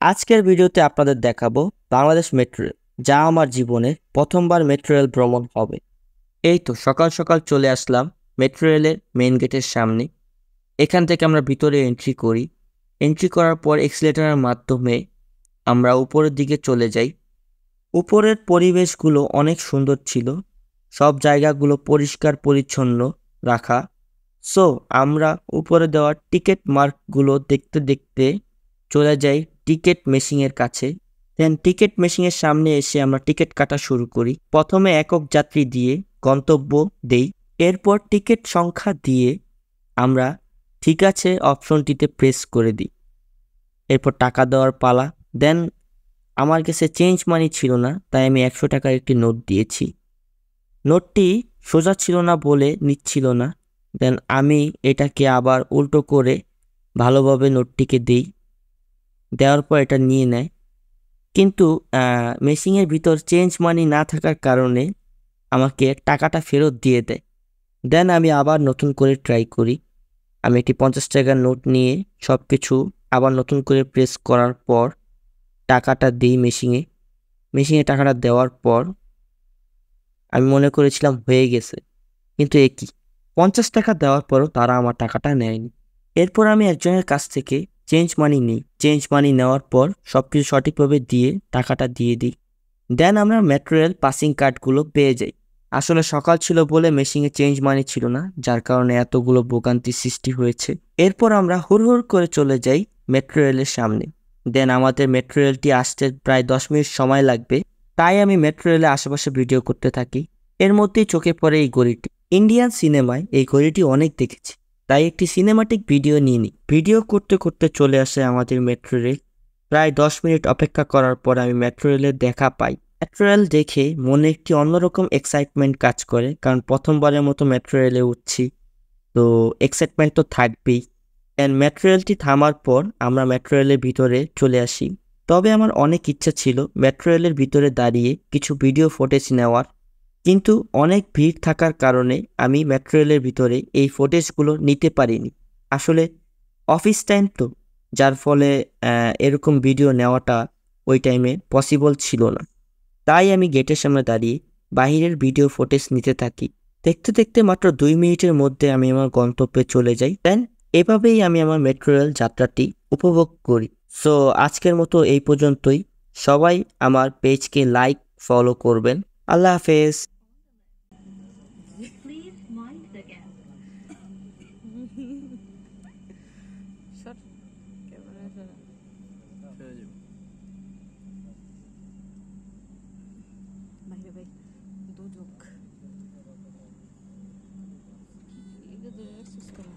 আজকের ভিডিওতে আপনাদের দেখাবো বাংলাদেশ মেট্রো রেল, যা আমার জীবনে প্রথমবার মেট্রো রেল ভ্রমণ হবে। এই তো সকাল সকাল চলে আসলাম মেট্রো রেলের মেইন গেটের সামনে। এখান থেকে আমরা ভিতরে এন্ট্রি করি। এন্ট্রি করার পর এক্সিলেটরের মাধ্যমে আমরা উপরের দিকে চলে যাই। উপরের পরিবেশগুলো অনেক সুন্দর ছিল, সব জায়গাগুলো পরিষ্কার পরিচ্ছন্ন রাখা। সো আমরা উপরে দেওয়া টিকিট মার্কগুলো দেখতে দেখতে চলে যাই টিকিট মেশিনের কাছে। দেন টিকিট মেশিনের সামনে এসে আমরা টিকিট কাটা শুরু করি। প্রথমে একক যাত্রী দিয়ে গন্তব্য দেই, এরপর টিকিট সংখ্যা দিয়ে আমরা ঠিক আছে অপশনটিতে প্রেস করে দিই। এরপর টাকা দেওয়ার পালা। দেন আমার কাছে চেঞ্জ মানি ছিল না, তাই আমি 100 টাকার একটি নোট দিয়েছি। নোটটি সোজা ছিল না বলে নিচ্ছিল না। দেন আমি এটাকে আবার উল্টো করে ভালোভাবে নোটটিকে দিই। দেওয়ার পর এটা নিয়ে নেয়, কিন্তু মেশিনের ভিতর চেঞ্জ মানি না থাকার কারণে আমাকে টাকাটা ফেরত দিয়ে দেয়। দেন আমি আবার নতুন করে ট্রাই করি। আমি একটি 50 টাকার নোট নিয়ে সব কিছু আবার নতুন করে প্রেস করার পর টাকাটা দিই মেশিনে। মেশিনে টাকাটা দেওয়ার পর আমি মনে করেছিলাম হয়ে গেছে, কিন্তু এ কি, 50 টাকা দেওয়ার পরও তারা আমার টাকাটা নেয়নি। এরপর আমি একজনের কাছ থেকে চেঞ্জ মানি নিই। চেঞ্জ মানি নেওয়ার পর সব কিছু সঠিকভাবে দিয়ে টাকাটা দিয়ে দিই। দেন আমরা মেট্রো রেল পাসিং কার্ডগুলো পেয়ে যাই। আসলে সকাল ছিল বলে মেশিনে চেঞ্জ মানি ছিল না, যার কারণে এতগুলো ভোগান্তির সৃষ্টি হয়েছে। এরপর আমরা হুড় করে চলে যাই মেট্রো রেলের সামনে। দেন আমাদের মেট্রো রেলটি আসতে প্রায় 10 মিনিট সময় লাগবে, তাই আমি মেট্রো রেলের আশেপাশে ভিডিও করতে থাকি। এর মধ্যেই চোখে পড়ে এই ঘড়িটি। ইন্ডিয়ান সিনেমায় এই ঘড়িটি অনেক দেখেছি, তাই একটি সিনেমাটিক ভিডিও নিয়ে নিই। ভিডিও করতে করতে চলে আসে আমাদের মেট্রো রেল। প্রায় 10 মিনিট অপেক্ষা করার পর আমি মেট্রো রেলের দেখা পাই। মেট্রো রেল দেখে মনে একটি অন্যরকম এক্সাইটমেন্ট কাজ করে, কারণ প্রথমবারের মতো মেট্রো রেলে উঠছি, তো এক্সাইটমেন্ট তো থাকবেই। অ্যান্ড মেট্রো রেলটি থামার পর আমরা মেট্রো রেলের ভিতরে চলে আসি। তবে আমার অনেক ইচ্ছা ছিল মেট্রো রেলের ভিতরে দাঁড়িয়ে কিছু ভিডিও ফুটেজ নেওয়ার, কিন্তু অনেক ভিড় থাকার কারণে আমি মেট্রো রেলের ভিতরে এই ফুটেজগুলো নিতে পারিনি। আসলে অফিস টাইম তো, যার ফলে এরকম ভিডিও নেওয়াটা ওই টাইমে পসিবল ছিল না। তাই আমি গেটের সামনে দাঁড়িয়ে বাহিরের ভিডিও ফুটেজ নিতে থাকি। দেখতে দেখতে মাত্র 2 মিনিটের মধ্যে আমি আমার গন্তব্যে চলে যাই। দেন এভাবেই আমি আমার মেট্রো রেল যাত্রাটি উপভোগ করি। সো আজকের মতো এই পর্যন্তই। সবাই আমার পেজকে লাইক ফলো করবেন। আল্লাহ হাফেজ। সর ক্যামেরা সরা বাইরে ভাই দুজক এটা ধরে রাখছিস কেন?